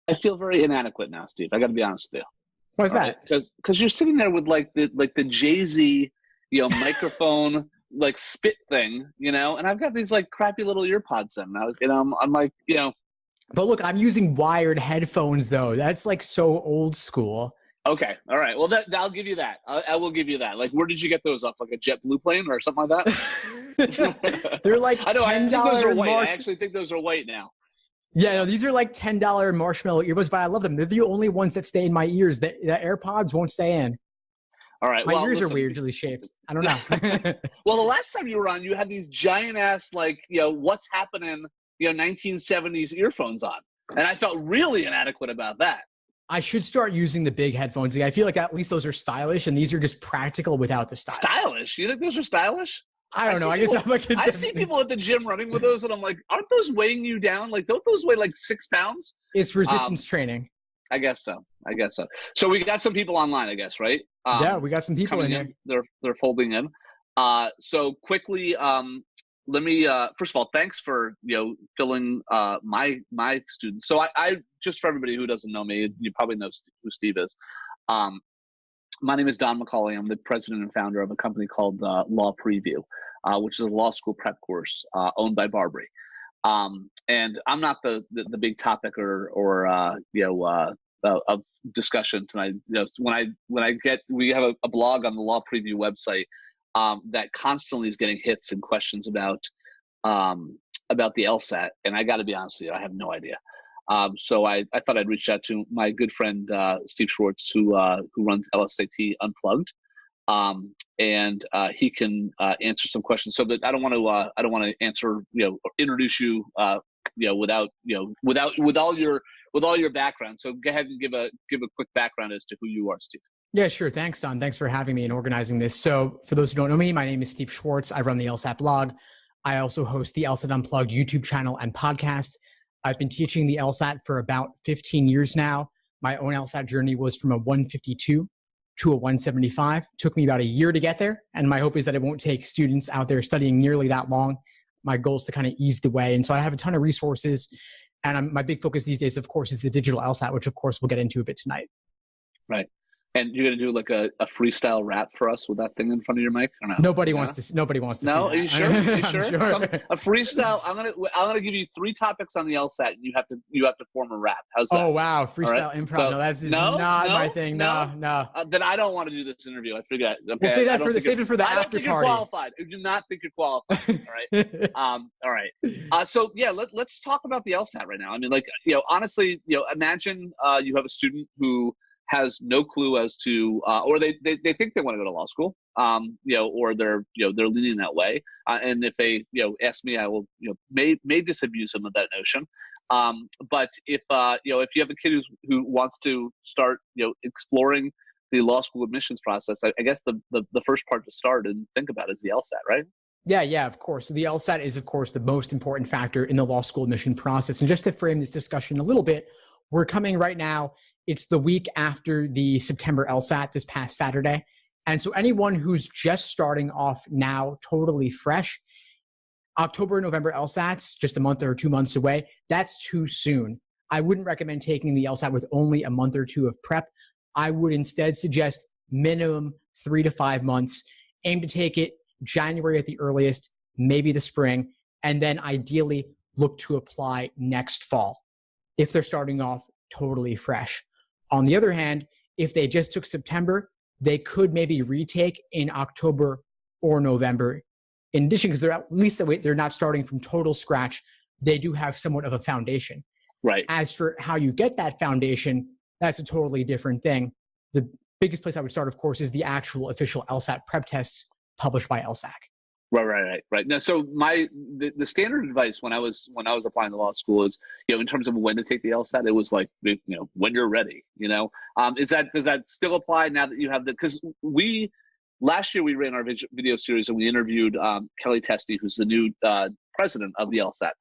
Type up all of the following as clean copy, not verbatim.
I feel very inadequate now, Steve. I got to be honest with you. Why is that? Because you're sitting there with like the Jay-Z, microphone like spit thing, and I've got these like crappy little earpods in. I'm like, But look, I'm using wired headphones though. That's like so old school. Okay, all right. Well, I'll give you that. I will give you that. Like, where did you get those off? Like a JetBlue plane or something like that? They're like $10 I think those are white. I actually think those are white now. Yeah, no, these are like $10 marshmallow earbuds, but I love them. They're the only ones that stay in my ears. The AirPods won't stay in. All right. My ears are weirdly shaped. I don't know. Well, the last time you were on, you had these giant ass, like, what's happening, 1970s earphones on. And I felt really inadequate about that. I should start using the big headphones. I feel like at least those are stylish, and these are just practical without the style. Stylish? You think those are stylish? I don't know. I guess I'm like, I see people at the gym running with those, and I'm like, aren't those weighing you down? Like, don't those weigh like 6 pounds? It's resistance training. I guess so. So we got some people online, I guess, right? Yeah, we got some people in here. They're folding in. So quickly, let me first of all, thanks for filling my students. So I just, for everybody who doesn't know me, you probably know who Steve is. My name is Don Macaulay. I'm the president and founder of a company called Law Preview, which is a law school prep course owned by BARBRI. And I'm not the big topic or of discussion tonight. We have a blog on the Law Preview website that constantly is getting hits and questions about the LSAT, and I got to be honest with you, I have no idea. So I thought I'd reach out to my good friend Steve Schwartz, who runs LSAT Unplugged, and he can answer some questions. So that I don't want to answer introduce you without all your background. So go ahead and give a quick background as to who you are, Steve. Yeah, sure. Thanks, Don. Thanks for having me and organizing this. So for those who don't know me, my name is Steve Schwartz. I run the LSAT blog. I also host the LSAT Unplugged YouTube channel and podcast. I've been teaching the LSAT for about 15 years now. My own LSAT journey was from a 152 to a 175. It took me about a year to get there. And my hope is that it won't take students out there studying nearly that long. My goal is to kind of ease the way. And so I have a ton of resources. And my big focus these days, of course, is the digital LSAT, which of course we'll get into a bit tonight. Right. And you're going to do like a freestyle rap for us with that thing in front of your mic? Or no? Nobody wants to see that. Are you sure? A freestyle. I'm gonna give you 3 topics on the LSAT, and you have to form a rap. How's that? Oh wow, freestyle improv. So, no, that's not my thing. No. Then I don't want to do this interview. I forget. Okay? We'll save it for the after party. You're qualified. I do not think you're qualified. All right. So yeah, let's talk about the LSAT right now. I mean, like, honestly, imagine you have a student who has no clue as to, or they think they want to go to law school, or they're leaning that way. And if they, ask me, I will, may disabuse them of that notion. But if you have a kid who wants to start, exploring the law school admissions process, I guess the first part to start and think about is the LSAT, right? Yeah, of course. So the LSAT is, of course, the most important factor in the law school admission process. And just to frame this discussion a little bit, we're coming right now. It's the week after the September LSAT this past Saturday. And so anyone who's just starting off now, totally fresh, October, November LSATs, just a month or 2 months away, that's too soon. I wouldn't recommend taking the LSAT with only a month or 2 of prep. I would instead suggest minimum 3 to 5 months. Aim to take it January at the earliest, maybe the spring, and then ideally look to apply next fall if they're starting off totally fresh. On the other hand, if they just took September, they could maybe retake in October or November. In addition, because they're at least they're not starting from total scratch, they do have somewhat of a foundation. Right. As for how you get that foundation, that's a totally different thing. The biggest place I would start, of course, is the actual official LSAT prep tests published by LSAC. Right. Now, so the standard advice when I was applying to law school is, in terms of when to take the LSAT, it was like, when you're ready. Does that still apply now that you have because last year we ran our video series and we interviewed Kelly Testy, who's the new president of the LSAT,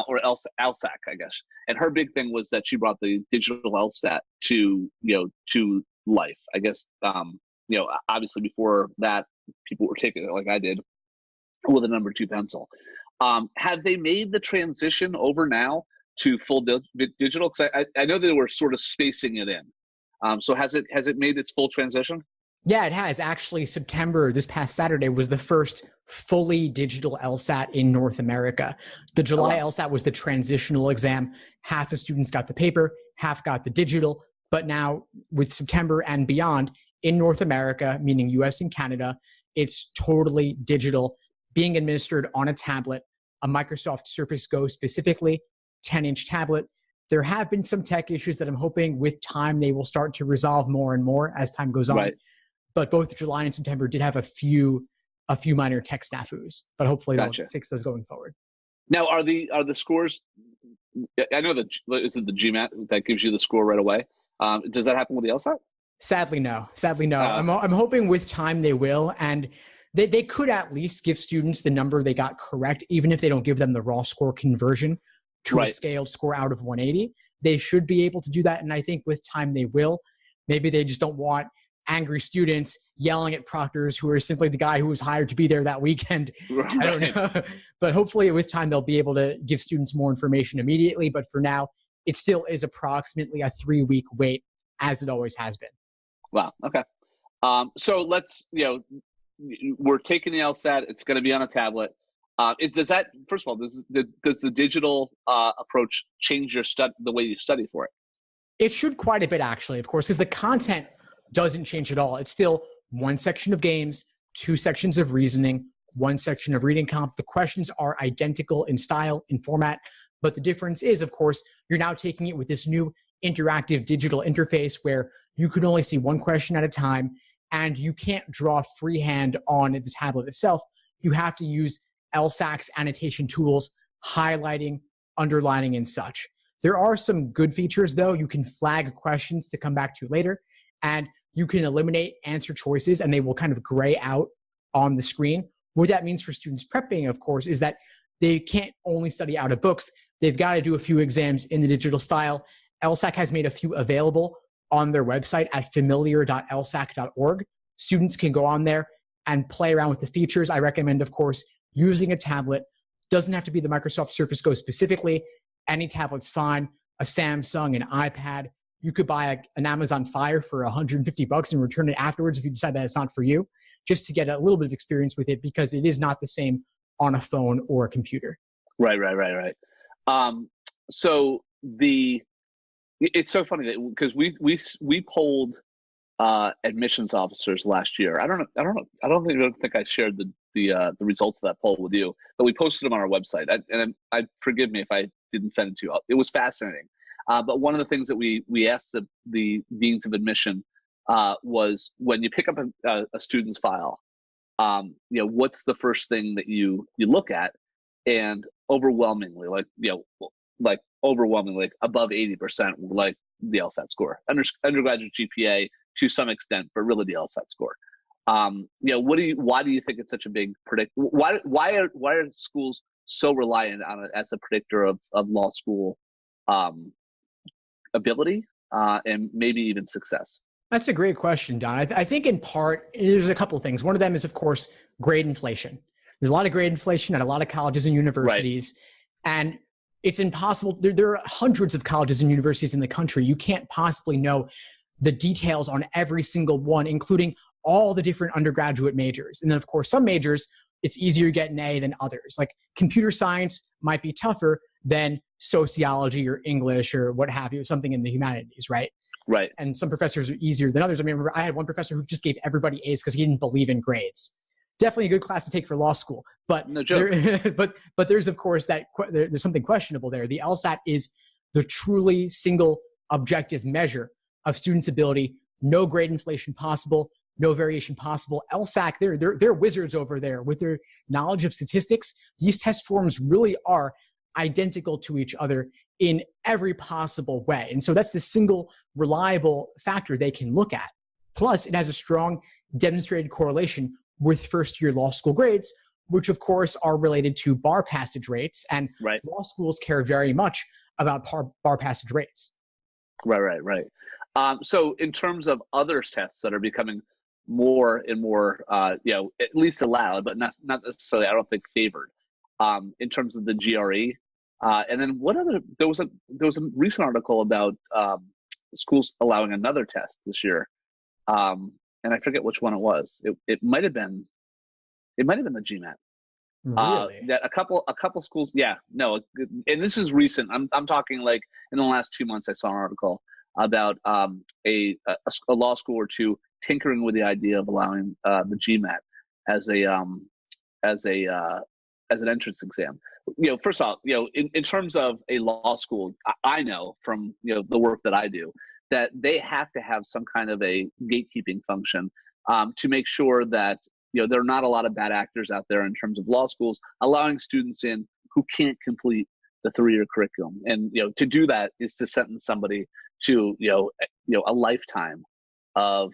or LSAC, I guess. And her big thing was that she brought the digital LSAT to life. I guess obviously before that, people were taking it like I did, with a number 2 pencil. Have they made the transition over now to full digital? Because I know they were sort of spacing it in. So has it made its full transition? Yeah, it has. Actually, September, this past Saturday, was the first fully digital LSAT in North America. The July LSAT was the transitional exam. Half the students got the paper, half got the digital. But now with September and beyond, in North America, meaning US and Canada, it's totally digital, being administered on a tablet, a Microsoft Surface Go specifically, 10-inch tablet. There have been some tech issues that I'm hoping with time they will start to resolve more and more as time goes on. Right. But both July and September did have a few minor tech snafus, but hopefully they'll fix those going forward. Now, are the scores? I know that is it the GMAT that gives you the score right away. Does that happen with the LSAT? Sadly, no. I'm hoping with time they will, and they could at least give students the number they got correct, even if they don't give them the raw score conversion to a scaled score out of 180. They should be able to do that, and I think with time they will. Maybe they just don't want angry students yelling at proctors who are simply the guy who was hired to be there that weekend. Right. I don't know. But hopefully with time, they'll be able to give students more information immediately. But for now, it still is approximately a 3-week wait, as it always has been. Wow. Okay. So let's, we're taking the LSAT. It's going to be on a tablet. Does that, first of all, does the digital approach change the way you study for it? It should quite a bit, actually, of course, because the content doesn't change at all. It's still one section of games, 2 sections of reasoning, 1 section of reading comp. The questions are identical in style, in format, but the difference is, of course, you're now taking it with this new interactive digital interface where you can only see 1 question at a time, and you can't draw freehand on the tablet itself. You have to use LSAC's annotation tools, highlighting, underlining, and such. There are some good features, though. You can flag questions to come back to later, and you can eliminate answer choices, and they will kind of gray out on the screen. What that means for students prepping, of course, is that they can't only study out of books. They've got to do a few exams in the digital style. LSAC has made a few available on their website at familiar.lsac.org. Students can go on there and play around with the features. I recommend, of course, using a tablet. Doesn't have to be the Microsoft Surface Go specifically. Any tablet's fine. A Samsung, an iPad. You could buy an Amazon Fire for $150 and return it afterwards if you decide that it's not for you, just to get a little bit of experience with it, because it is not the same on a phone or a computer. Right. So it's so funny that because we polled admissions officers last year. I don't think I shared the results of that poll with you, but we posted them on our website. I forgive me if I didn't send it to you. It was fascinating. But one of the things that we asked the deans of admission was, when you pick up a student's file, what's the first thing that you look at? And overwhelmingly, overwhelmingly, above 80%, like the LSAT score, undergraduate GPA to some extent, but really the LSAT score. Why do you think it's such a big why are schools so reliant on it as a predictor of law school ability and maybe even success? That's a great question, Don. I think in part, there's a couple of things. One of them is, of course, grade inflation. There's a lot of grade inflation at a lot of colleges and universities. Right. And it's impossible. There are hundreds of colleges and universities in the country. You can't possibly know the details on every single one, including all the different undergraduate majors. And then, of course, some majors, it's easier to get an A than others. Like computer science might be tougher than sociology or English or what have you, something in the humanities, right? Right. And some professors are easier than others. I mean, remember, I had one professor who just gave everybody A's because he didn't believe in grades. Definitely a good class to take for law school, but no joke. But there's, of course, there's something questionable there. The LSAT is the truly single objective measure of students' ability. No grade inflation possible, no variation possible. LSAC, they're wizards over there with their knowledge of statistics. These test forms really are identical to each other in every possible way. And so that's the single reliable factor they can look at. Plus, it has a strong demonstrated correlation with first-year law school grades, which of course are related to bar passage rates. And law schools care very much about bar passage rates. Right. So in terms of other tests that are becoming more and more, at least allowed, but not necessarily, I don't think, favored, in terms of the GRE, And then there was a recent article about schools allowing another test this year. And I forget which one it was. It might have been the GMAT. Really? That a couple schools, yeah, no, and this is recent. I'm talking like in the last 2 months. I saw an article about a law school or two tinkering with the idea of allowing the GMAT as an entrance exam. First off, in terms of a law school, I know from the work that I do that they have to have some kind of a gatekeeping function to make sure that there are not a lot of bad actors out there in terms of law schools allowing students in who can't complete the 3-year curriculum. And to do that is to sentence somebody to a lifetime of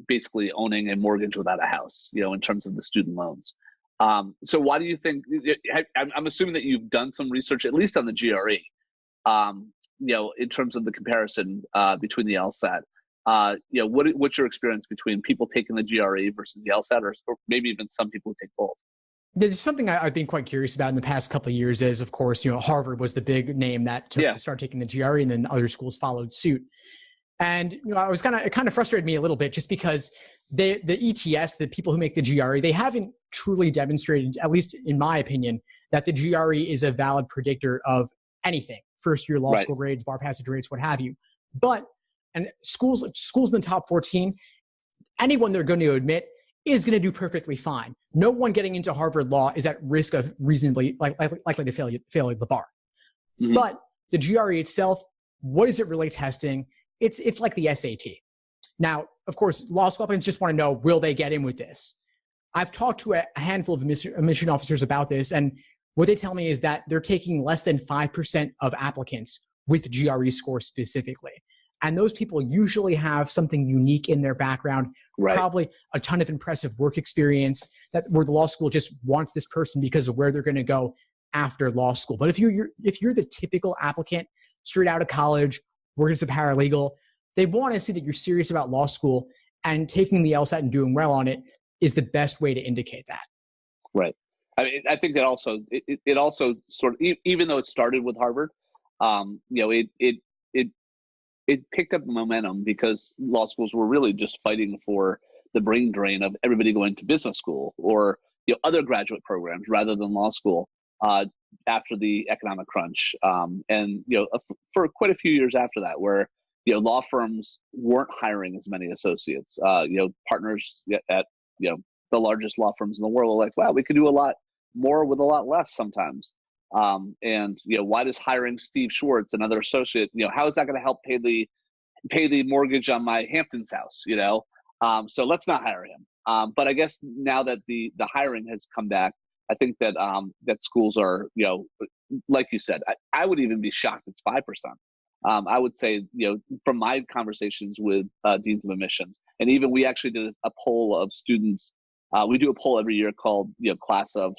basically owning a mortgage without a house, in terms of the student loans. So why do you think? I'm assuming that you've done some research, at least on the GRE, in terms of the comparison between the LSAT. What's your experience between people taking the GRE versus the LSAT, or maybe even some people who take both? There's something I've been quite curious about in the past couple of years is, of course, Harvard was the big name that started taking the GRE, and then other schools followed suit. And I was it kind of frustrated me a little bit, just because the ETS, the people who make the GRE, they haven't truly demonstrated, at least in my opinion, that the GRE is a valid predictor of anything. First year law school grades, bar passage rates, what have you. But and schools in the top 14, anyone they're going to admit is going to do perfectly fine. No one getting into Harvard Law is at risk of reasonably likely to fail the bar. Mm-hmm. But the GRE itself, what is it really testing? It's like the SAT. Now, of course, law school applicants just want to know, will they get in with this? I've talked to a handful of admission officers about this, and what they tell me is that they're taking less than 5% of applicants with GRE scores specifically. And those people usually have something unique in their background, probably a ton of impressive work experience where the law school just wants this person because of where they're going to go after law school. But if you're the typical applicant straight out of college, working as a paralegal, they want to see that you're serious about law school, and taking the LSAT and doing well on it is the best way to indicate that. Right. I mean, I think that also it also sort of, even though it started with Harvard, it picked up momentum because law schools were really just fighting for the brain drain of everybody going to business school or other graduate programs rather than law school after the economic crunch, and for quite a few years after that, where law firms weren't hiring as many associates. Partners at the largest law firms in the world are like, wow, we could do a lot more with a lot less sometimes. And why does hiring Steve Schwartz, another associate, how is that going to help pay the mortgage on my Hamptons house? So let's not hire him. But I guess now that the hiring has come back, I think that that schools are, like you said, I would even be shocked it's 5%. I would say, from my conversations with deans of admissions, and even we actually did a poll of students. We do a poll every year called, Class of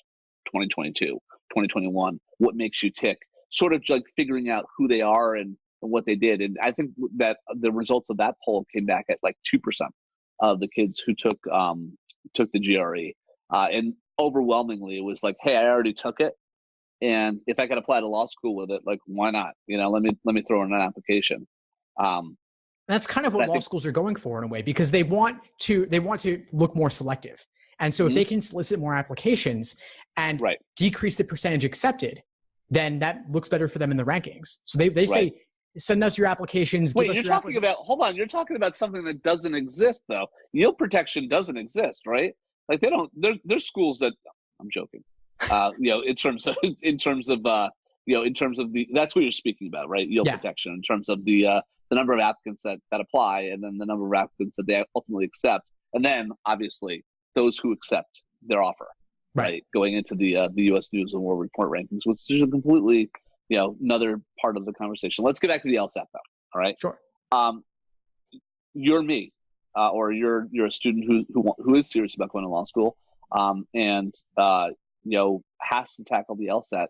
2022, 2021, what makes you tick, sort of like figuring out who they are and what they did. And I think that the results of that poll came back at like 2% of the kids who took the GRE. And overwhelmingly, it was like, hey, I already took it. And if I could apply to law school with it, like, why not? Let me throw in an application. That's kind of what law schools are going for in a way, because they want to look more selective. And so if they can solicit more applications and decrease the percentage accepted, then that looks better for them in the rankings. So they say, send us your applications. Wait, you're talking about something that doesn't exist, though. Yield protection doesn't exist, right? Like there's schools that, I'm joking. In terms of that's what you're speaking about, right? Yield protection in terms of the number of applicants that apply, and then the number of applicants that they ultimately accept, and then obviously those who accept their offer, right? Going into the U.S. News and World Report rankings, which is a completely another part of the conversation. Let's get back to the LSAT though. All right. Sure. You're me, or you're a student who is serious about going to law school, and has to tackle the LSAT.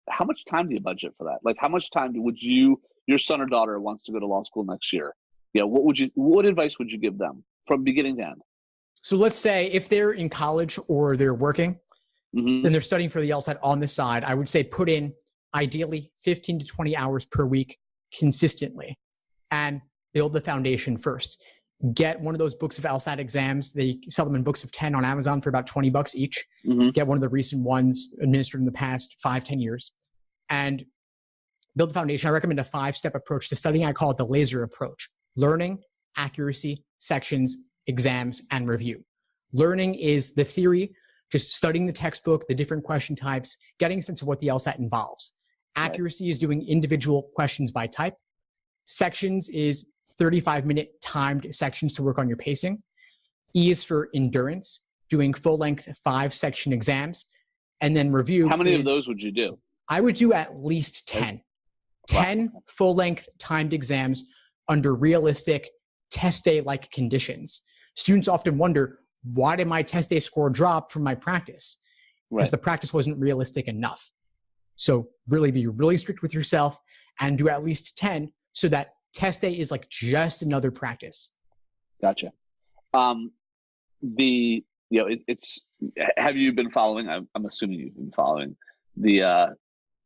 How much time do you budget for that? Like, how much time would your son or daughter wants to go to law school next year? What advice would you give them from beginning to end? So let's say if they're in college or they're working, then they're studying for the LSAT on the side. I would say put in ideally 15 to 20 hours per week consistently, and build the foundation first. Get one of those books of LSAT exams. They sell them in books of 10 on Amazon for about $20 each. Get one of the recent ones administered in the past 5-10 years and build the foundation. I recommend a 5-step approach to studying. I call it the laser approach: learning, accuracy, sections, exams, and review. Learning is the theory, just studying the textbook, the different question types, getting a sense of what the LSAT involves. Accuracy is doing individual questions by type. Sections is 35-minute timed sections to work on your pacing. E is for endurance, doing full-length 5-section exams. And then review. How many of those would you do? I would do at least 10. 10 full-length timed exams under realistic test day-like conditions. Students often wonder, why did my test day score drop from my practice? Because the practice wasn't realistic enough. So really be really strict with yourself and do at least 10 so that test day is like just another practice. Gotcha. It's have you been following? I'm assuming you've been following the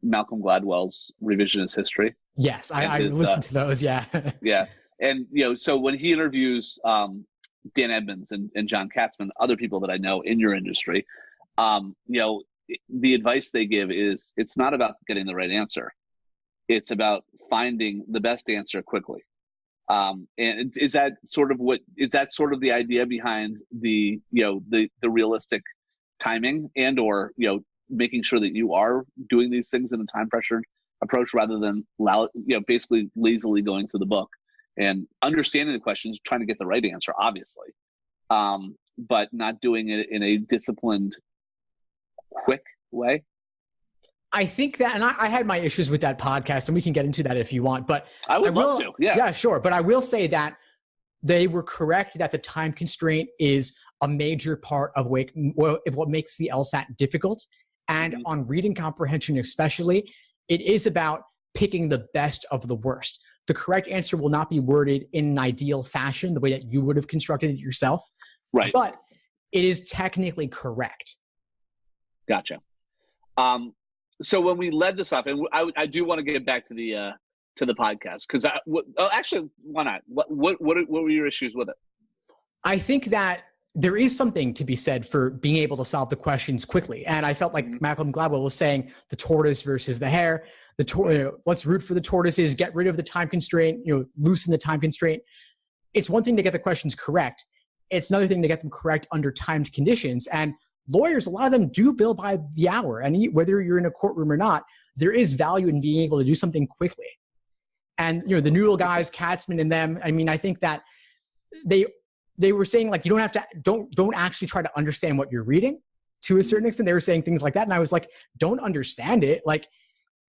Malcolm Gladwell's revisionist history. Yes, I listened to those. Yeah. Yeah, and so when he interviews Dan Edmonds and John Katzman, other people that I know in your industry, the advice they give is it's not about getting the right answer. It's about finding the best answer quickly. And is that sort of the idea behind the realistic timing and or making sure that you are doing these things in a time pressured approach rather than basically lazily going through the book and understanding the questions, trying to get the right answer, obviously, but not doing it in a disciplined, quick way? I think that, and I had my issues with that podcast, and we can get into that if you want, but I would love to. Yeah, sure. But I will say that they were correct that the time constraint is a major part of what makes the LSAT difficult. And on reading comprehension especially, it is about picking the best of the worst. The correct answer will not be worded in an ideal fashion, the way that you would have constructed it yourself. Right. But it is technically correct. Gotcha. So when we led this off, and I do want to get back to the podcast because actually, why not? What were your issues with it? I think that there is something to be said for being able to solve the questions quickly, and I felt like Malcolm Gladwell was saying the tortoise versus the hare. Let's root for the tortoises, get rid of the time constraint, loosen the time constraint. It's one thing to get the questions correct. It's another thing to get them correct under timed conditions. And lawyers, a lot of them do bill by the hour. And whether you're in a courtroom or not, there is value in being able to do something quickly. And, the Noodle guys, Katzman and them, I think that they were saying, like, you don't have to, don't actually try to understand what you're reading to a certain extent. They were saying things like that. And I was like, don't understand it. Like,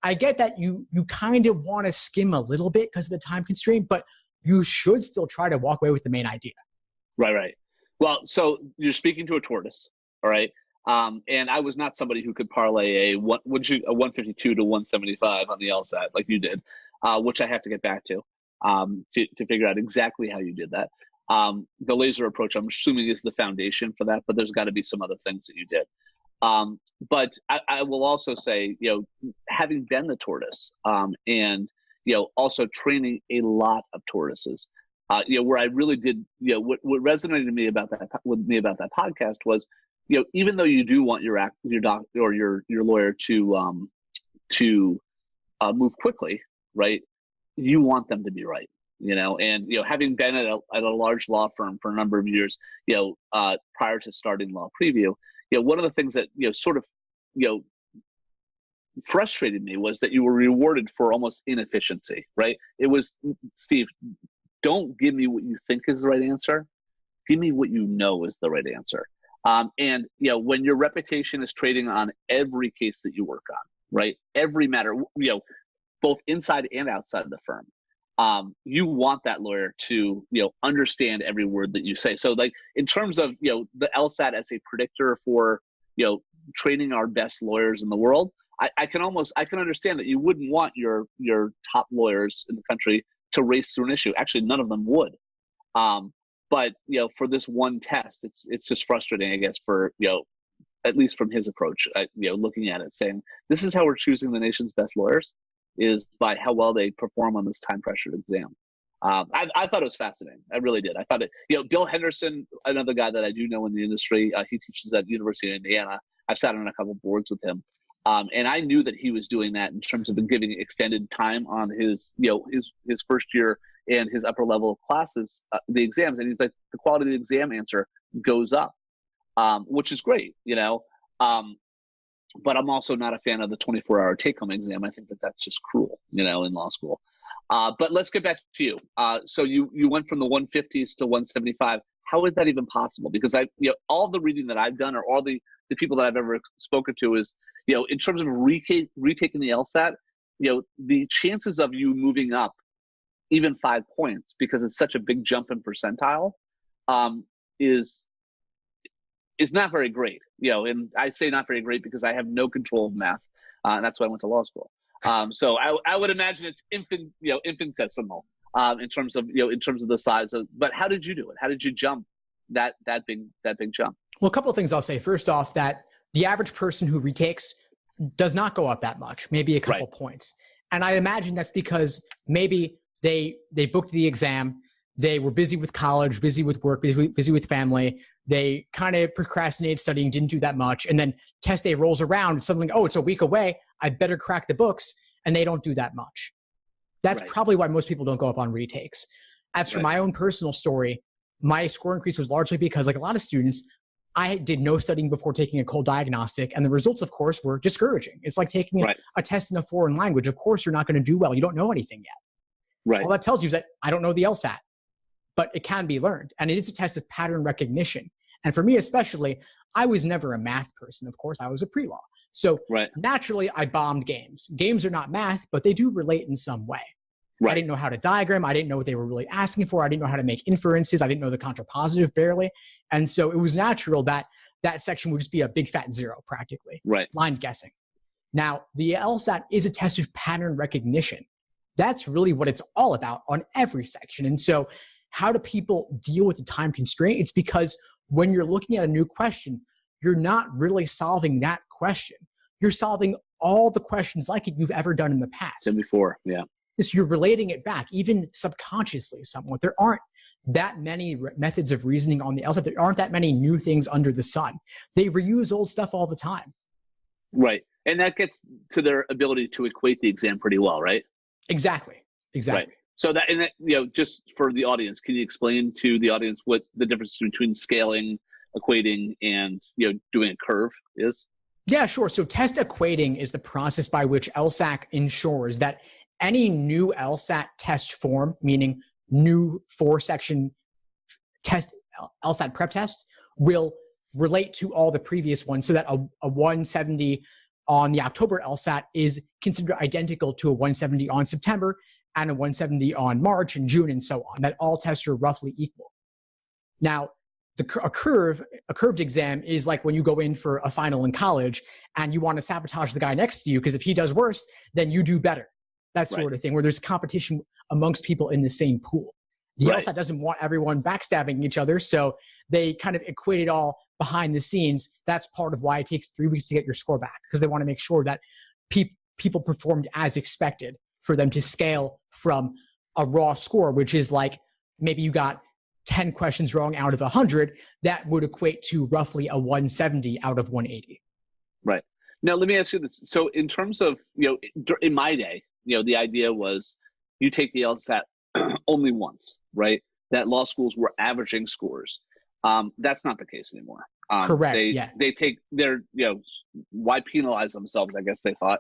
I get that you kind of want to skim a little bit because of the time constraint, but you should still try to walk away with the main idea. Right. Well, so you're speaking to a tortoise. All right. And I was not somebody who could parlay a 152 to 175 on the LSAT like you did, which I have to get back to figure out exactly how you did that. The laser approach, I'm assuming, is the foundation for that, but there's got to be some other things that you did. But I will also say, having been the tortoise and, also training a lot of tortoises, where I really did, what resonated with me about that podcast was, even though you do want your doctor or your lawyer to move quickly, right? You want them to be right, and having been at a large law firm for a number of years, prior to starting Law Preview, one of the things that sort of frustrated me was that you were rewarded for almost inefficiency, right? It was, Steve, don't give me what you think is the right answer. Give me what you know is the right answer. And when your reputation is trading on every case that you work on, right? Every matter, both inside and outside the firm, you want that lawyer to, understand every word that you say. So, like, in terms of, the LSAT as a predictor for, training our best lawyers in the world, I can understand that you wouldn't want your top lawyers in the country to race through an issue. Actually, none of them would. But for this one test, it's just frustrating, I guess, for at least from his approach, looking at it, saying this is how we're choosing the nation's best lawyers, is by how well they perform on this time-pressured exam. I thought it was fascinating. I really did. I thought it. Bill Henderson, another guy that I do know in the industry, he teaches at University of Indiana. I've sat on a couple boards with him, and I knew that he was doing that in terms of giving extended time on his first year and his upper level classes, the exams. And he's like, the quality of the exam answer goes up, which is great, but I'm also not a fan of the 24-hour take-home exam. I think that that's just cruel, in law school. But let's get back to you. So you went from the 150s to 175. How is that even possible? Because all the reading that I've done, or all the people that I've ever spoken to, is, in terms of retaking the LSAT, the chances of you moving up even 5 points, because it's such a big jump in percentile, is not very great. And I say not very great because I have no control of math. And that's why I went to law school. So I would imagine it's infinitesimal in terms of the size of. But how did you do it? How did you jump that big jump? Well, a couple of things I'll say. First off, that the average person who retakes does not go up that much, maybe a couple points. And I imagine that's because maybe they booked the exam, they were busy with college, busy with work, busy with family. They kind of procrastinated studying, didn't do that much. And then test day rolls around, it's something, it's a week away, I better crack the books. And they don't do that much. That's probably why most people don't go up on retakes. As for my own personal story, my score increase was largely because, like a lot of students, I did no studying before taking a cold diagnostic, and the results, of course, were discouraging. It's like taking a test in a foreign language. Of course, you're not going to do well. You don't know anything yet. All that tells you is that I don't know the LSAT, but it can be learned, and it is a test of pattern recognition. And for me especially, I was never a math person. Of course, I was a pre-law. So naturally, I bombed games. Games are not math, but they do relate in some way. I didn't know how to diagram. I didn't know what they were really asking for. I didn't know how to make inferences. I didn't know the contrapositive barely. And so it was natural that that section would just be a big fat zero practically. Blind guessing. Now, the LSAT is a test of pattern recognition. That's really what it's all about on every section. And so how do people deal with the time constraint? It's because when you're looking at a new question, you're not really solving that question. You're solving all the questions like it you've ever done in the past. And before, So you're relating it back, even subconsciously somewhat. There aren't that many methods of reasoning on the LSAT. There aren't that many new things under the sun. They reuse old stuff all the time. And that gets to their ability to equate the exam pretty well, right? Exactly. So just for the audience, can you explain to the audience what the difference between scaling, equating, and doing a curve is? Yeah, sure. So test equating is the process by which LSAT ensures that any new LSAT test form, meaning new 4-section test, LSAT prep test, will relate to all the previous ones, so that a 170 on the October LSAT is considered identical to a 170 on September and a 170 on March and June and so on, that all tests are roughly equal. Now, a curved exam is like when you go in for a final in college and you want to sabotage the guy next to you, because if he does worse, then you do better. That sort of thing, where there's competition amongst people in the same pool. The LSAT doesn't want everyone backstabbing each other, so they kind of equate it all behind the scenes. That's part of why it takes 3 weeks to get your score back, because they want to make sure that people performed as expected for them to scale from a raw score, which is like maybe you got 10 questions wrong out of 100, that would equate to roughly a 170 out of 180. Now, let me ask you this. So in terms of, in my day, the idea was you take the LSAT only once, right? That law schools were averaging scores. That's not the case anymore. Correct. They take their, why penalize themselves? I guess they thought,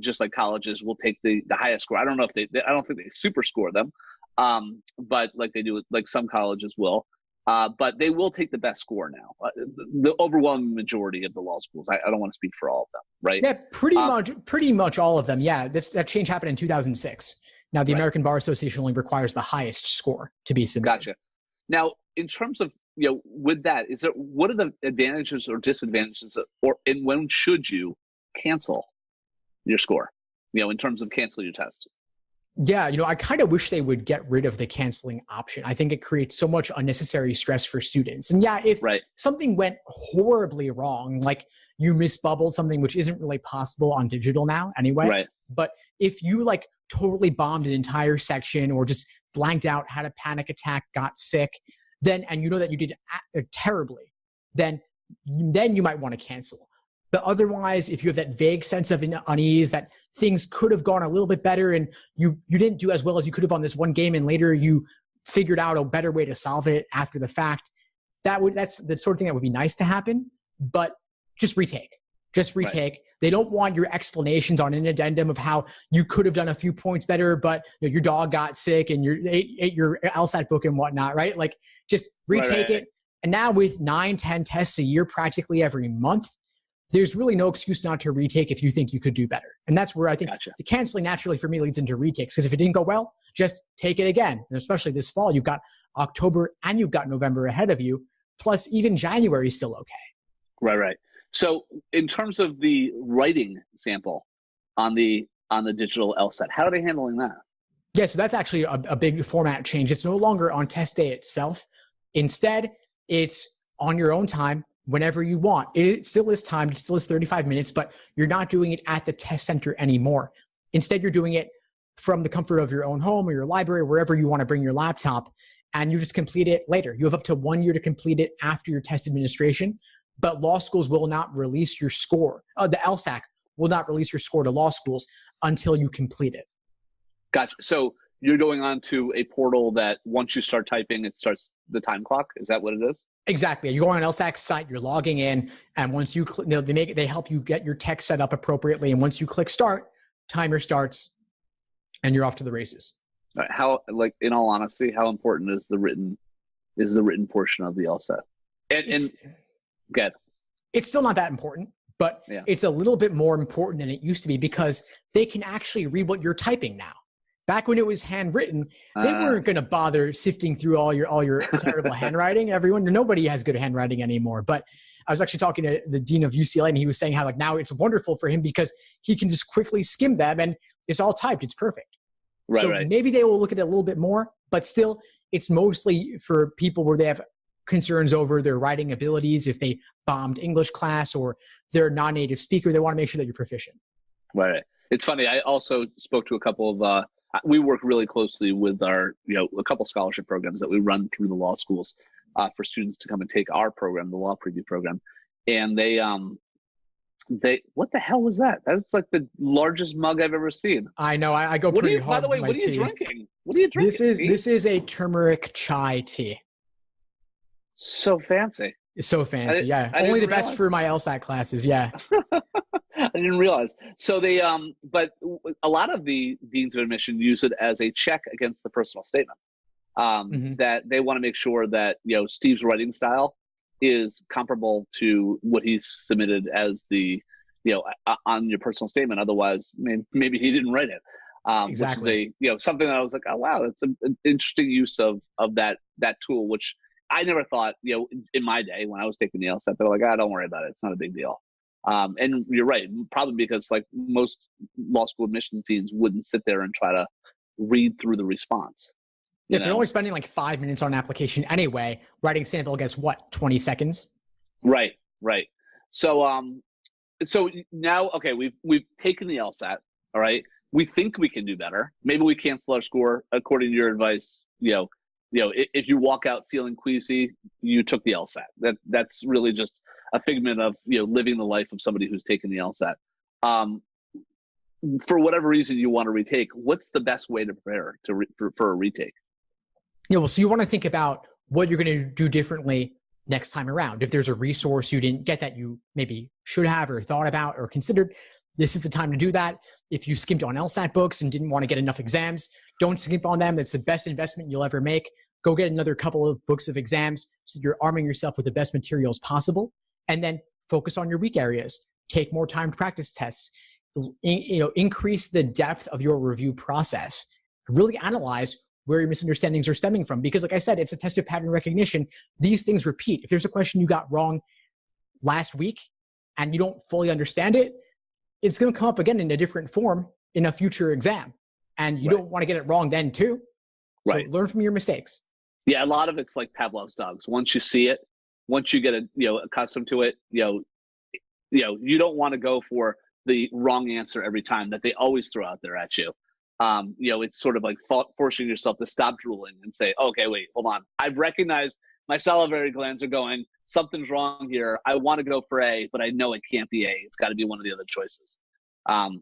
just like colleges will take the highest score. I don't know if I don't think they super score them, but like they do, like some colleges will. But they will take the best score now. The overwhelming majority of the law schools. I don't want to speak for all of them, right? Yeah, pretty much all of them. Yeah, that change happened in 2006. Now, the American Bar Association only requires the highest score to be submitted. Gotcha. Now, in terms of, with that, what are the advantages or disadvantages, and when should you cancel your score? In terms of cancel your test? Yeah, I kind of wish they would get rid of the canceling option. I think it creates so much unnecessary stress for students. And yeah, if something went horribly wrong, like you misbubbled something, which isn't really possible on digital now anyway. But if you like totally bombed an entire section or just blanked out, had a panic attack, got sick, then, and that you did terribly, then you might want to cancel. But otherwise, if you have that vague sense of unease that things could have gone a little bit better and you didn't do as well as you could have on this one game and later you figured out a better way to solve it after the fact, that's the sort of thing that would be nice to happen. But just retake. They don't want your explanations on an addendum of how you could have done a few points better, but your dog got sick and you ate your LSAT book and whatnot, right? Like just retake it. And now with 9-10 tests a year, practically every month, there's really no excuse not to retake if you think you could do better. And that's where I think the canceling naturally for me leads into retakes. Because if it didn't go well, just take it again. And especially this fall, you've got October and you've got November ahead of you. Plus even January is still okay. Right. So in terms of the writing sample on the digital LSAT, how are they handling that? Yeah, so that's actually a big format change. It's no longer on test day itself. Instead, it's on your own time, whenever you want. It still is timed, it still is 35 minutes, but you're not doing it at the test center anymore. Instead, you're doing it from the comfort of your own home or your library, wherever you want to bring your laptop, and you just complete it later. You have up to 1 year to complete it after your test administration, but law schools will not release your score. The LSAC will not release your score to law schools until you complete it. Gotcha. So you're going on to a portal that once you start typing, it starts the time clock. Is that what it is? Exactly. You go on an LSAC site, you're logging in, and once you they help you get your text set up appropriately. And once you click start, timer starts, and you're off to the races. How, like, in all honesty, how important is the written portion of the LSAT? And good. It's still not that important, but it's a little bit more important than it used to be because they can actually read what you're typing now. Back when it was handwritten, they weren't going to bother sifting through all your terrible handwriting. Nobody has good handwriting anymore. But I was actually talking to the dean of UCLA, and he was saying how like now it's wonderful for him because he can just quickly skim them, and it's all typed. It's perfect. Maybe they will look at it a little bit more, but still, it's mostly for people where they have concerns over their writing abilities. If they bombed English class or they're a non-native speaker, they want to make sure that you're proficient. Right. It's funny. I also spoke to a couple of. We work really closely with our, a couple scholarship programs that we run through the law schools for students to come and take our program, the law preview program. And they, what the hell was that? That's like the largest mug I've ever seen. I know. I go pretty hard. By the way, what are you drinking? What are you drinking? This is a turmeric chai tea. So fancy. It's so fancy. Only the best for my LSAT classes. Yeah. I didn't realize. So they, but a lot of the deans of admission use it as a check against the personal statement. That they want to make sure that, Steve's writing style is comparable to what he submitted as the, on your personal statement. Otherwise, maybe he didn't write it. Exactly. Which is something that I was like, oh, wow, that's an interesting use of that tool, which I never thought, in my day when I was taking the LSAT, they were like, don't worry about it. It's not a big deal. And you're right, probably because like most law school admission teams wouldn't sit there and try to read through the response. If you're only spending like 5 minutes on an application anyway, writing sample gets what, 20 seconds? Right. So, so now, okay, we've taken the LSAT. All right. We think we can do better. Maybe we cancel our score according to your advice. If you walk out feeling queasy, you took the LSAT. That's really just a figment of living the life of somebody who's taken the LSAT. For whatever reason you want to retake, what's the best way to prepare for a retake? So you want to think about what you're going to do differently next time around. If there's a resource you didn't get that you maybe should have or thought about or considered, this is the time to do that. If you skimped on LSAT books and didn't want to get enough exams, don't skimp on them. It's the best investment you'll ever make. Go get another couple of books of exams so you're arming yourself with the best materials possible. And then focus on your weak areas. Take more timed practice tests. Increase the depth of your review process. Really analyze where your misunderstandings are stemming from. Because like I said, it's a test of pattern recognition. These things repeat. If there's a question you got wrong last week and you don't fully understand it, it's going to come up again in a different form in a future exam. And you don't want to get it wrong then too. So learn from your mistakes. Yeah, a lot of it's like Pavlovs dogs. Once you see it, once you get accustomed to it, you don't want to go for the wrong answer every time that they always throw out there at you. It's sort of like forcing yourself to stop drooling and say, okay, wait, hold on. I've recognized my salivary glands are going, something's wrong here. I want to go for A, but I know it can't be A. It's got to be one of the other choices.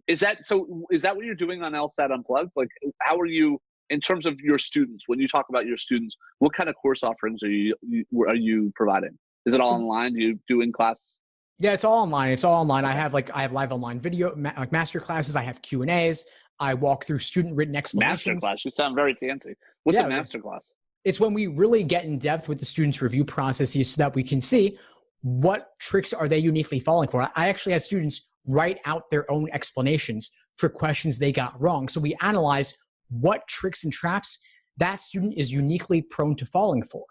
Is that what you're doing on LSAT Unplugged? Like, how are you in terms of your students? When you talk about your students, what kind of course offerings are you providing? Is it all online? Do you do in class? Yeah, it's all online. Okay. I have live online video, like master classes. I have Q&As. I walk through student written explanations. Masterclass. You sound very fancy. What's a masterclass? It's when we really get in depth with the students' review processes so that we can see what tricks are they uniquely falling for. I actually have students write out their own explanations for questions they got wrong. So we analyze what tricks and traps that student is uniquely prone to falling for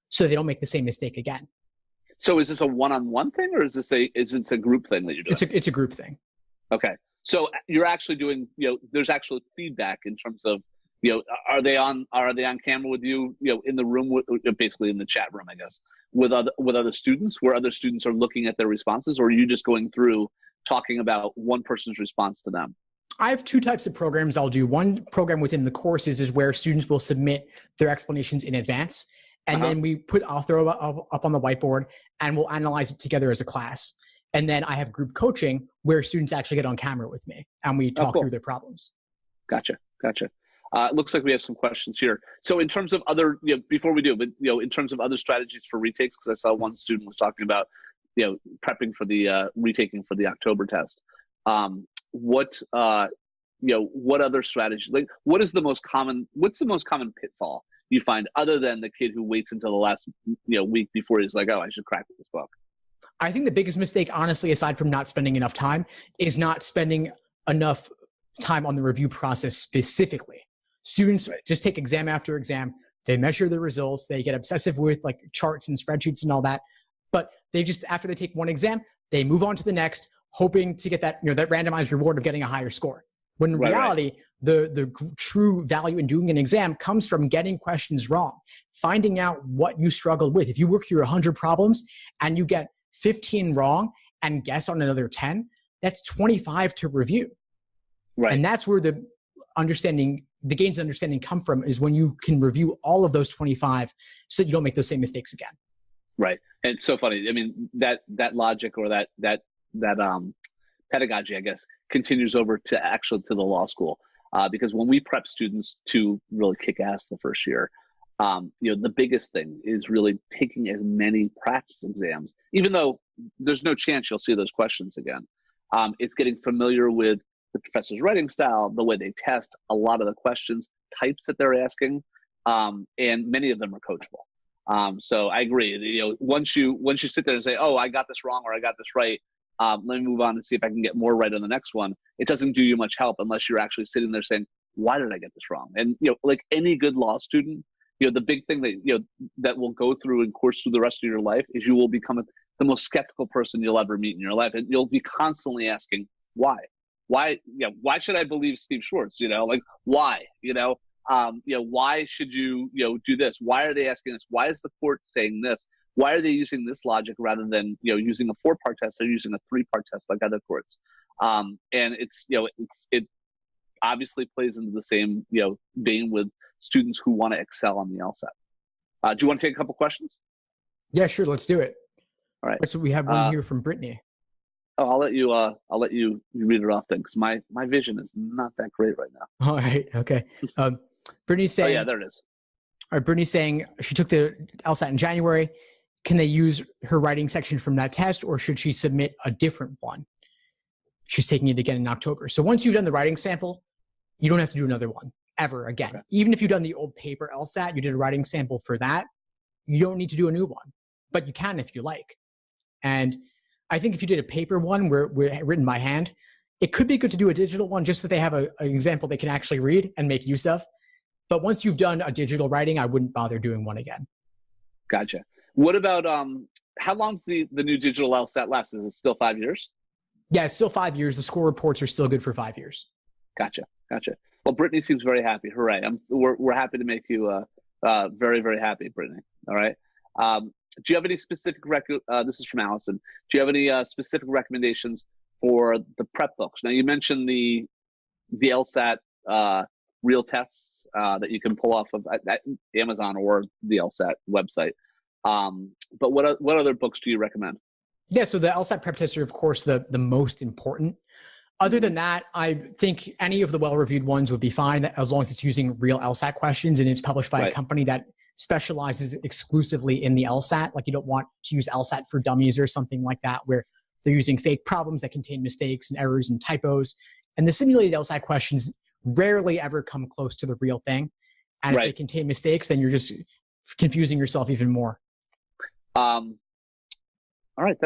so they don't make the same mistake again. So is this a one-on-one thing, or is it a group thing that you're doing? It's a group thing. Okay. So you're actually doing, there's actual feedback in terms of, are they on camera with you, in the room, basically in the chat room, I guess, with other students, where other students are looking at their responses, or are you just going through talking about one person's response to them? I have two types of programs I'll do. One program within the courses is where students will submit their explanations in advance. And then I'll throw it up on the whiteboard and we'll analyze it together as a class. And then I have group coaching where students actually get on camera with me and we talk through their problems. Gotcha. It looks like we have some questions here. So in terms of other, before we do, but in terms of other strategies for retakes, because I saw one student was talking about, prepping for the retaking for the October test. What other strategies? Like, what's the most common pitfall you find, other than the kid who waits until the last week before he's like, oh, I should crack this book? I think the biggest mistake, honestly, aside from not spending enough time, is not spending enough time on the review process specifically. Students just take exam after exam. They measure the results. They get obsessive with like charts and spreadsheets and all that. But they just, after they take one exam, they move on to the next, hoping to get that, that randomized reward of getting a higher score. When in reality, the true value in doing an exam comes from getting questions wrong, finding out what you struggled with. If you work through 100 problems and you get 15 wrong and guess on another 10, that's 25 to review. Right. And that's where the gains of understanding come from, is when you can review all of those 25 so that you don't make those same mistakes again. Right. And it's so funny. I mean, that logic or that pedagogy, I guess, continues over to the law school. Because when we prep students to really kick ass the first year, the biggest thing is really taking as many practice exams, even though there's no chance you'll see those questions again. It's getting familiar with the professor's writing style, the way they test, a lot of the questions, types that they're asking, and many of them are coachable. So I agree. Once you sit there and say, "Oh, I got this wrong" or "I got this right," let me move on and see if I can get more right on the next one. It doesn't do you much help unless you're actually sitting there saying, "Why did I get this wrong?" And like any good law student, the big thing that that will go through and course through the rest of your life is you will become the most skeptical person you'll ever meet in your life, and you'll be constantly asking, "Why? Why should I believe Steve Schwartz? Like why? Why should you do this? Why are they asking this? Why is the court saying this? Why are they using this logic rather than using a 4-part test? They're using a 3-part test like other courts." And it obviously plays into the same vein with students who want to excel on the LSAT. Do you want to take a couple questions? Yeah, sure. Let's do it. All right. So we have one here from Brittany. Oh, I'll let you read it off then, because my vision is not that great right now. All right. Okay. Brittany's saying. Oh yeah, there it is. All right. Brittany's saying she took the LSAT in January. Can they use her writing section from that test, or should she submit a different one? She's taking it again in October. So once you've done the writing sample, you don't have to do another one ever again. Okay. Even if you've done the old paper LSAT, you did a writing sample for that, you don't need to do a new one, but you can if you like. And I think if you did a paper one where written by hand, it could be good to do a digital one just so they have an example they can actually read and make use of. But once you've done a digital writing, I wouldn't bother doing one again. Gotcha. What about, how long's the new digital LSAT last? Is it still 5 years? Yeah, it's still 5 years. The score reports are still good for 5 years. Gotcha. Well, Brittany seems very happy. Hooray! We're happy to make you very, very happy, Brittany. All right. Do you have any specific this is from Allison. Do you have any specific recommendations for the prep books? Now, you mentioned the LSAT real tests that you can pull off of Amazon or the LSAT website. But what other books do you recommend? Yeah, so the LSAT prep tests are, of course, the most important. Other than that, I think any of the well-reviewed ones would be fine as long as it's using real LSAT questions and it's published by a company that specializes exclusively in the LSAT. Like, you don't want to use LSAT for dummies or something like that, where they're using fake problems that contain mistakes and errors and typos. And the simulated LSAT questions rarely ever come close to the real thing. And if they contain mistakes, then you're just confusing yourself even more. All right,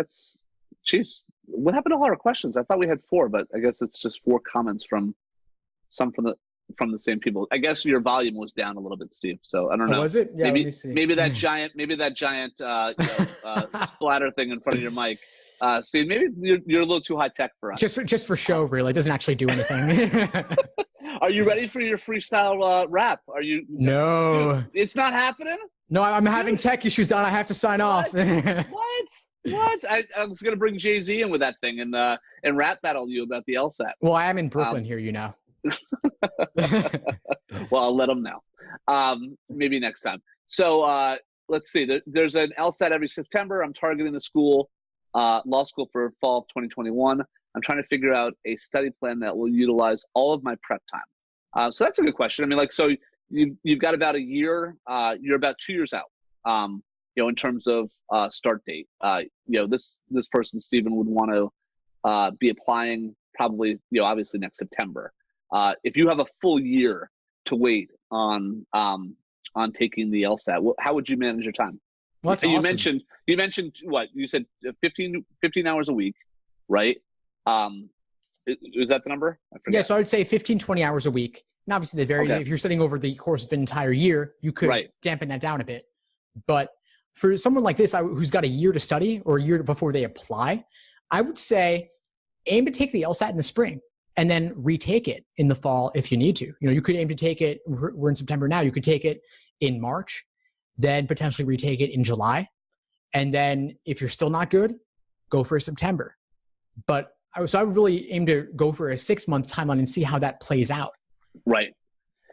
geez. What happened to all our questions? I thought we had 4, but I guess it's just 4 comments from the same people. I guess your volume was down a little bit, Steve. So I don't know. Was it? Yeah, let me see. Maybe that giant splatter thing in front of your mic. See, maybe you're a little too high tech for us. Just for show, really. It doesn't actually do anything. Are you ready for your freestyle rap? Are you? No. Dude, it's not happening? No, I'm having tech issues, Don. I have to sign off. What? I was going to bring Jay-Z in with that thing and rap battle you about the LSAT. Well, I am in Brooklyn here, you know. Well, I'll let him know. Maybe next time. So let's see. There's an LSAT every September. I'm targeting the law school for fall of 2021. I'm trying to figure out a study plan that will utilize all of my prep time. So that's a good question. I mean, like, so you've got about a year. You're about 2 years out. In terms of start date. This person, Stephen, would want to be applying probably, obviously next September. If you have a full year to wait on taking the LSAT, how would you manage your time? Well, that's awesome. You mentioned what? You said 15 hours a week, right? Is that the number? I forget. Yeah, so I would say 15, 20 hours a week. And obviously, if you're studying over the course of an entire year, you could dampen that down a bit. But for someone like this who's got a year to study or a year before they apply, I would say aim to take the LSAT in the spring and then retake it in the fall if you need to. You could aim to take it, we're in September now, you could take it in March, then potentially retake it in July. And then if you're still not good, go for September. But I would really aim to go for a 6-month timeline and see how that plays out. Right.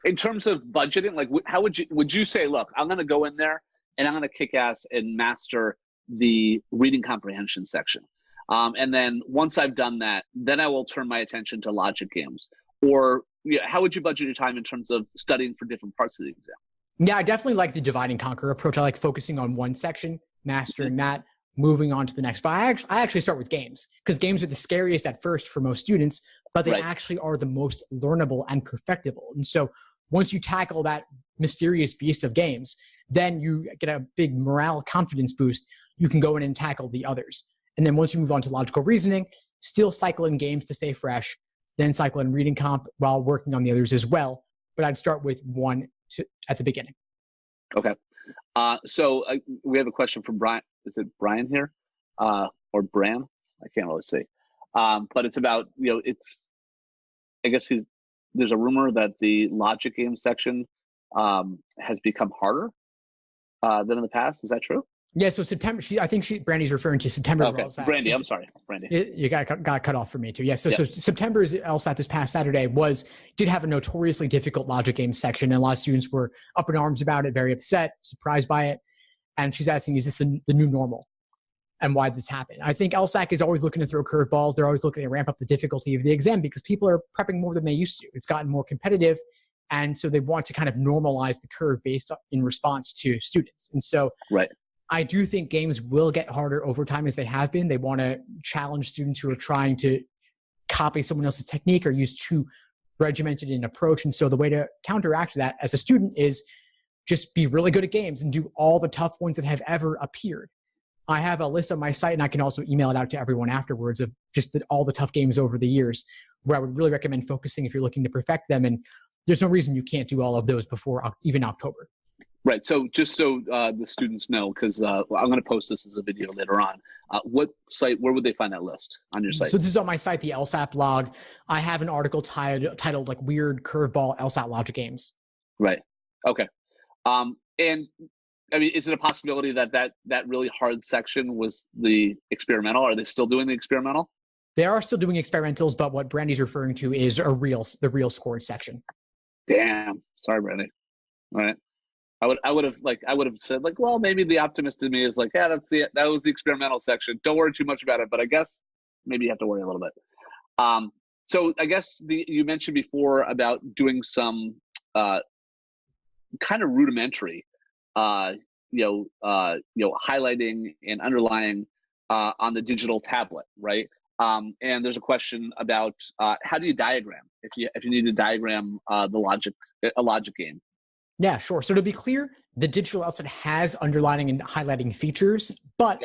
In terms of budgeting, like how would you say, look, I'm going to go in there and I'm going to kick ass and master the reading comprehension section. And then once I've done that, then I will turn my attention to logic games. Or how would you budget your time in terms of studying for different parts of the exam? Yeah, I definitely like the divide and conquer approach. I like focusing on one section, mastering that, moving on to the next. But I actually start with games because games are the scariest at first for most students, but they actually are the most learnable and perfectible. And so once you tackle that mysterious beast of games, then you get a big morale confidence boost. You can go in and tackle the others. And then once you move on to logical reasoning, still cycle in games to stay fresh, then cycle in reading comp while working on the others as well. But I'd start with one at the beginning. Okay. So we have a question from Brian. Is it Brian here? Or Bran? I can't really see. But it's about, I guess there's a rumor that the logic game section has become harder than in the past. Is that true? Yeah, so September, I think Brandy's referring to September's LSAT. Brandy, I'm sorry. Brandy. You got cut off for me too. Yeah, so September's LSAT this past Saturday did have a notoriously difficult logic game section, and a lot of students were up in arms about it, very upset, surprised by it. And she's asking, is this the new normal? And why did this happen? I think LSAC is always looking to throw curveballs. They're always looking to ramp up the difficulty of the exam because people are prepping more than they used to. It's gotten more competitive. And so they want to kind of normalize the curve based in response to students. And so I do think games will get harder over time as they have been. They want to challenge students who are trying to copy someone else's technique or use too regimented an approach. And so the way to counteract that as a student is just be really good at games and do all the tough ones that have ever appeared. I have a list on my site, and I can also email it out to everyone afterwards of just all the tough games over the years, where I would really recommend focusing if you're looking to perfect them. And there's no reason you can't do all of those before even October. Right. So just so the students know, because I'm going to post this as a video later on, what site, where would they find that list on your site? So this is on my site, the LSAT blog. I have an article titled like Weird Curveball LSAT Logic Games. Right. Okay. And I mean, is it a possibility that really hard section was the experimental? Are they still doing the experimental? They are still doing experimentals, but what Brandy's referring to is the real scores section. Damn. Sorry, Brandy. All right. I would have said like, well, maybe the optimist in me is like, yeah, that was the experimental section. Don't worry too much about it. But I guess maybe you have to worry a little bit. So I guess you mentioned before about doing some kind of rudimentary, highlighting and underlying on the digital tablet, right? And there's a question about how do you diagram if you need to diagram a logic game. Yeah, sure. So to be clear, the digital LSAT has underlining and highlighting features, but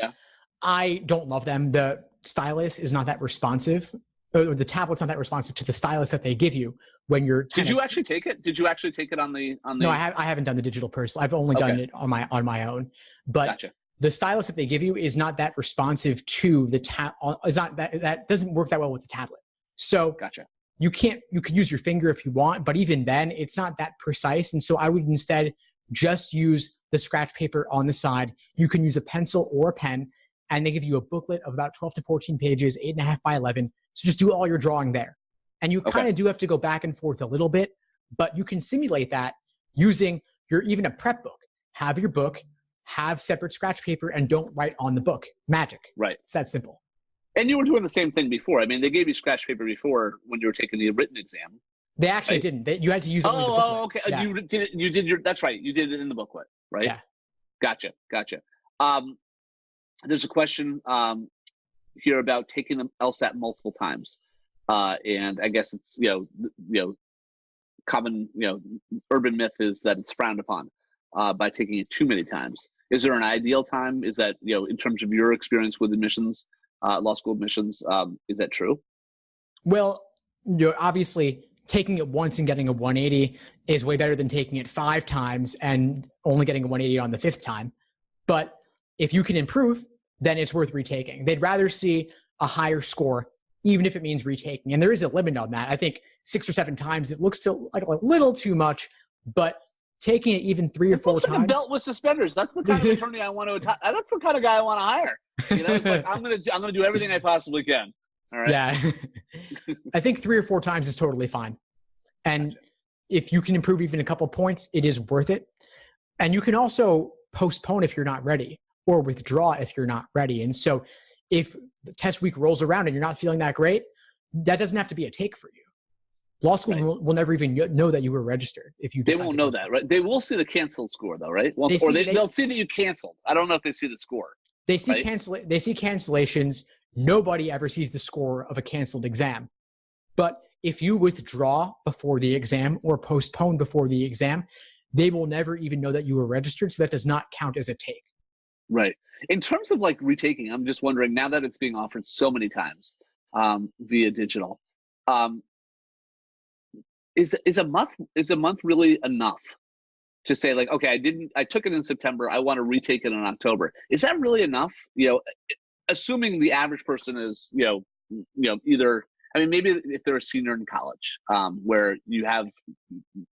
I don't love them. The stylus is not that responsive, or the tablet's not that responsive to the stylus that they give you when you're. Did you actually take it? Did you actually take it on the? No, I haven't done the digital personal. I've only done it on my own. But gotcha. The stylus that they give you is not that responsive to the is not that doesn't work that well with the tablet. So gotcha. You could use your finger if you want, but even then it's not that precise. And so I would instead just use the scratch paper on the side. You can use a pencil or a pen, and they give you a booklet of about 12 to 14 pages, 8.5 by 11. So just do all your drawing there. And you kind of do have to go back and forth a little bit, but you can simulate that using even a prep book. Have your book, have separate scratch paper, and don't write on the book. Magic. Right. It's that simple. And you were doing the same thing before. I mean, they gave you scratch paper before when you were taking the written exam. They actually didn't. You had to use only the booklet. Oh, okay. Yeah. You did that's right. You did it in the booklet, right? Yeah. Gotcha. There's a question here about taking the LSAT multiple times. And I guess it's, common, urban myth is that it's frowned upon by taking it too many times. Is there an ideal time? Is that, in terms of your experience with admissions, law school admissions, is that true? Well, obviously taking it once and getting a 180 is way better than taking it 5 times and only getting a 180 on the 5th time. But if you can improve, then it's worth retaking. They'd rather see a higher score, even if it means retaking. And there is a limit on that. I think 6 or 7 times, it looks like a little too much, but taking it even 3 or 4 times. It looks like a belt with suspenders. That's the kind of attorney I want to. That's the kind of guy I want to hire. It's like I'm gonna do everything I possibly can. All right. Yeah. I think 3 or 4 times is totally fine. And if you can improve even a couple points, it is worth it. And you can also postpone if you're not ready, or withdraw if you're not ready. And so if the test week rolls around and you're not feeling that great, that doesn't have to be a take for you. Law schools will never even know that you were registered if you. They won't know that, right? They will see the canceled score, though, right? Well, they'll see that you canceled. I don't know if they see the score. They see They see cancellations. Nobody ever sees the score of a canceled exam. But if you withdraw before the exam or postpone before the exam, they will never even know that you were registered. So that does not count as a take. Right. In terms of like retaking, I'm just wondering, now that it's being offered so many times via digital, is a month really enough to say like, okay, I took it in September, I want to retake it in October? Is that really enough? Assuming the average person is, either, I mean, maybe if they're a senior in college, where you have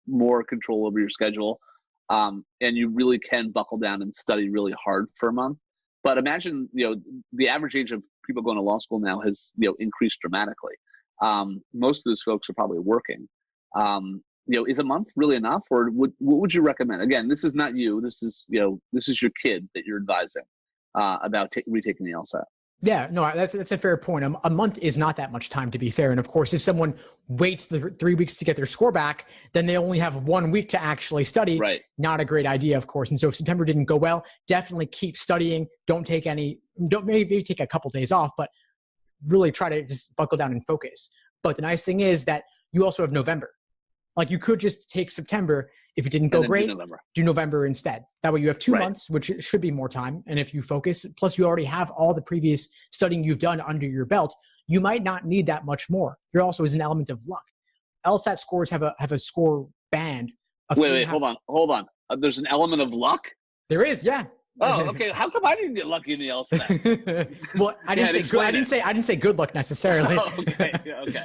more control over your schedule, and you really can buckle down and study really hard for a month. But imagine, the average age of people going to law school now has, increased dramatically. Most of those folks are probably working. Is a month really enough, or what would you recommend? Again, this is not you. This is your kid that you're advising about retaking the LSAT. Yeah, no, that's a fair point. A month is not that much time, to be fair. And of course, if someone waits the 3 weeks to get their score back, then they only have 1 week to actually study. Right. Not a great idea, of course. And so if September didn't go well, definitely keep studying. Don't maybe take a couple days off, but really try to just buckle down and focus. But the nice thing is that you also have November. Like you could just take September. If it didn't go great, do November instead. That way you have 2 months, which should be more time. And if you focus, plus you already have all the previous studying you've done under your belt, you might not need that much more. There also is an element of luck. LSAT scores have a score band. Wait, hold on. There's an element of luck? There is, yeah. Oh, okay. How come I didn't get lucky in the LSAT? Well, I didn't say good luck necessarily. Oh, okay. Okay.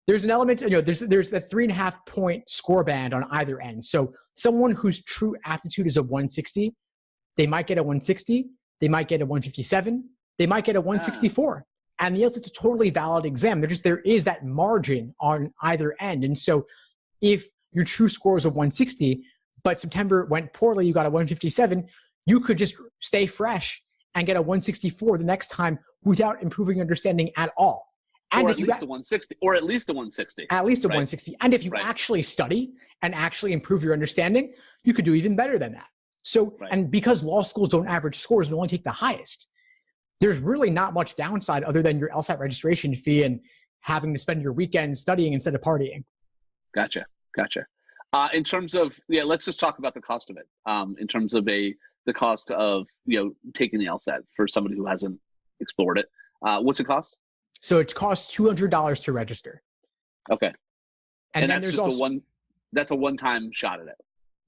There's an element, there's a 3.5 point score band on either end. So someone whose true aptitude is a 160, they might get a 160, they might get a 157, they might get a 164. And yes, it's a totally valid exam. There is that margin on either end. And so if your true score is a 160, but September went poorly, you got a 157, you could just stay fresh and get a 164 the next time without improving understanding at all. And or at least a 160, or at least a 160. At least a 160. And if you actually study and actually improve your understanding, you could do even better than that. So, and because law schools don't average scores and only take the highest, there's really not much downside other than your LSAT registration fee and having to spend your weekends studying instead of partying. Gotcha. In terms of, let's just talk about the cost of it. In terms of the cost of, taking the LSAT for somebody who hasn't explored it. What's it cost? So it costs $200 to register. Okay. And then that's just that's a one-time shot at it.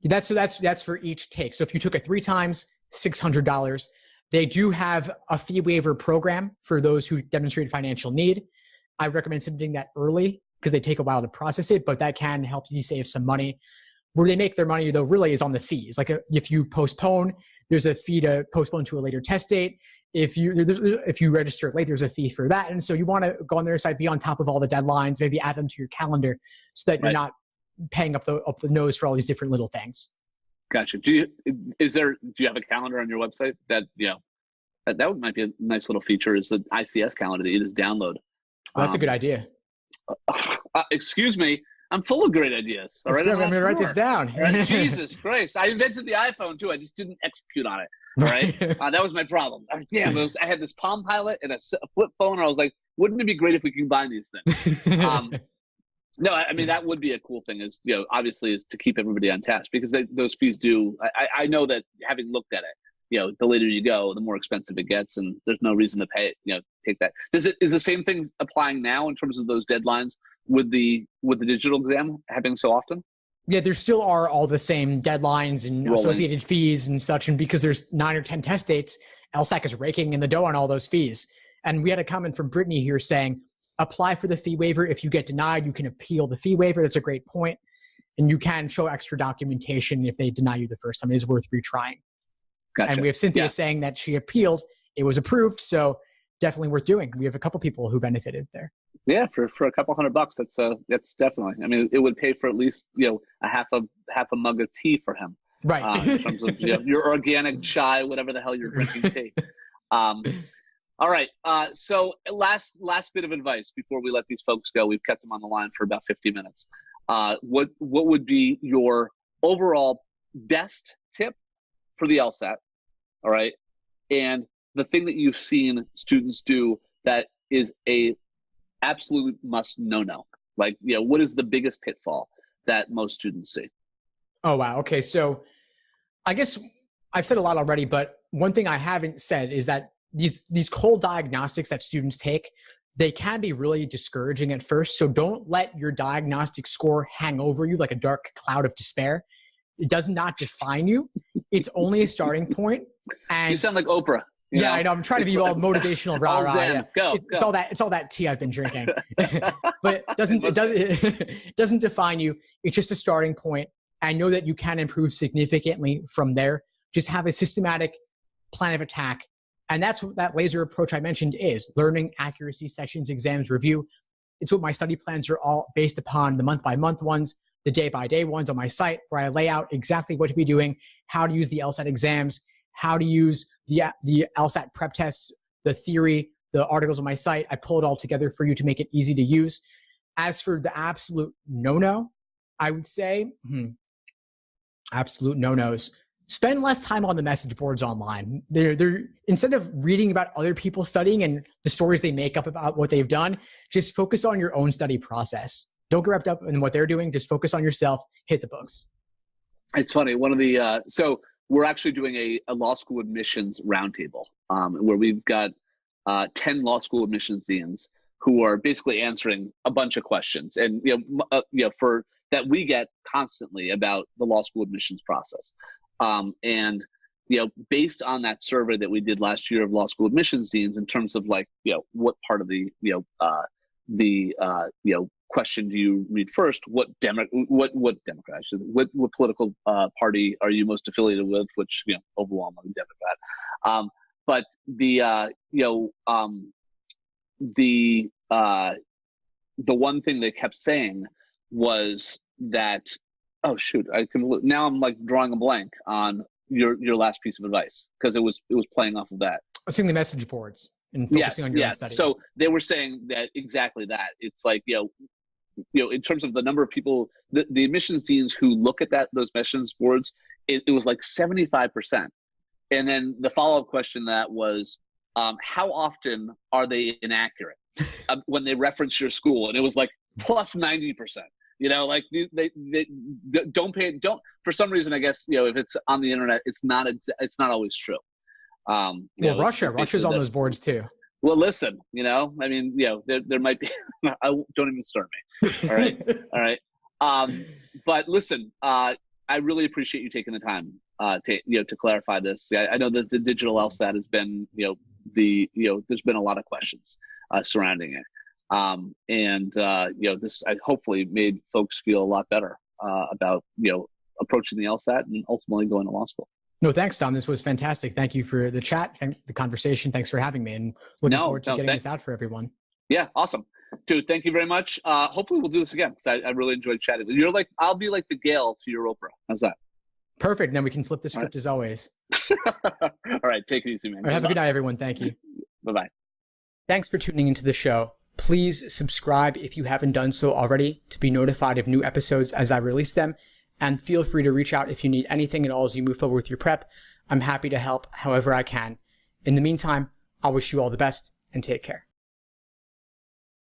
That's for each take. So if you took it 3 times, $600. They do have a fee waiver program for those who demonstrate financial need. I recommend submitting that early because they take a while to process it, but that can help you save some money. Where they make their money, though, really is on the fees. Like if you postpone, there's a fee to postpone to a later test date. If you register late, there's a fee for that. And so you want to go on their site, be on top of all the deadlines, maybe add them to your calendar so that you're not paying up the nose for all these different little things. Gotcha. Do you have a calendar on your website that might be a nice little feature, is the ICS calendar that you just download? Well, that's a good idea. Excuse me. I'm full of great ideas. All right, I'm going to write this down. Right, Jesus Christ. I invented the iPhone too. I just didn't execute on it. All right. That was my problem. Damn, I had this Palm Pilot and a flip phone, and I was like, wouldn't it be great if we combine these things? No, I mean, that would be a cool thing, is, obviously, is to keep everybody on task, because those fees do, I know that, having looked at it, the later you go, the more expensive it gets, and there's no reason to pay it, take that. Is the same thing applying now in terms of those deadlines with the digital exam happening so often? Yeah, there still are all the same deadlines and associated fees and such. And because there's 9 or 10 test dates, LSAC is raking in the dough on all those fees. And we had a comment from Brittany here saying, apply for the fee waiver. If you get denied, you can appeal the fee waiver. That's a great point. And you can show extra documentation if they deny you the first time. It is worth retrying. Gotcha. And we have Cynthia saying that she appealed. It was approved. So definitely worth doing. We have a couple people who benefited there. Yeah, for a couple $100, that's definitely. I mean, it would pay for at least a half a mug of tea for him, right? In terms of your organic chai, whatever the hell you're drinking tea. All right. So last bit of advice before we let these folks go. We've kept them on the line for about 50 minutes. What would be your overall best tip for the LSAT? All right, and the thing that you've seen students do that is a absolute must no. Like, what is the biggest pitfall that most students see? Oh, wow. Okay. So I guess I've said a lot already, but one thing I haven't said is that these cold diagnostics that students take, they can be really discouraging at first. So don't let your diagnostic score hang over you like a dark cloud of despair. It does not define you. It's only a starting point. And you sound like Oprah. Yeah, I know. I'm trying to be all motivational, rah rah. Yeah. Go. It's all that tea I've been drinking. But it doesn't define you. It's just a starting point. I know that you can improve significantly from there. Just have a systematic plan of attack, and that's what that laser approach I mentioned is: learning, accuracy, sections, exams, review. It's what my study plans are all based upon: the month-by-month ones, the day-by-day ones on my site, where I lay out exactly what to be doing, how to use the LSAT exams, how to use the LSAT prep tests, the theory, the articles on my site. I pull it all together for you to make it easy to use. As for the absolute no-no, I would say, absolute no-nos. Spend less time on the message boards online. They're instead of reading about other people studying and the stories they make up about what they've done, just focus on your own study process. Don't get wrapped up in what they're doing. Just focus on yourself. Hit the books. It's funny. One of the so we're actually doing a law school admissions roundtable where we've got 10 law school admissions deans who are basically answering a bunch of questions. And for that we get constantly about the law school admissions process. And based on that survey that we did last year of law school admissions deans, in terms of like, what part of the question do you read first? What Democrat? What political party are you most affiliated with? Which overwhelmingly Democrat. But the one thing they kept saying was that, oh shoot, now I'm like drawing a blank on your last piece of advice, because it was playing off of that. I was seeing the message boards and focusing on your own study. So they were saying that exactly that. It's like, in terms of the number of people, the admissions deans who look at those message boards, it was like 75%. And then the follow-up question that was, how often are they inaccurate when they reference your school? And it was like plus 90%. Like they don't for some reason, I guess, if it's on the internet, it's not always true. Russia's on those boards too. Well, listen, I mean, there might be, don't even start me. All right. But listen, I really appreciate you taking the time to clarify this. I know that the digital LSAT has been, there's been a lot of questions surrounding it. This I hopefully made folks feel a lot better about, approaching the LSAT and ultimately going to law school. No, thanks, Tom. This was fantastic. Thank you for the chat and the conversation. Thanks for having me, and looking forward to getting this out for everyone. Yeah, awesome. Dude, thank you very much. Hopefully we'll do this again, because I really enjoyed chatting. I'll be like the Gale to your Oprah. How's that? Perfect. Then we can flip the script as always. All right. Take it easy, man. Have a good night, everyone. Thank you. Bye-bye. Thanks for tuning into the show. Please subscribe if you haven't done so already to be notified of new episodes as I release them. And feel free to reach out if you need anything at all as you move forward with your prep. I'm happy to help however I can. In the meantime, I'll wish you all the best and take care.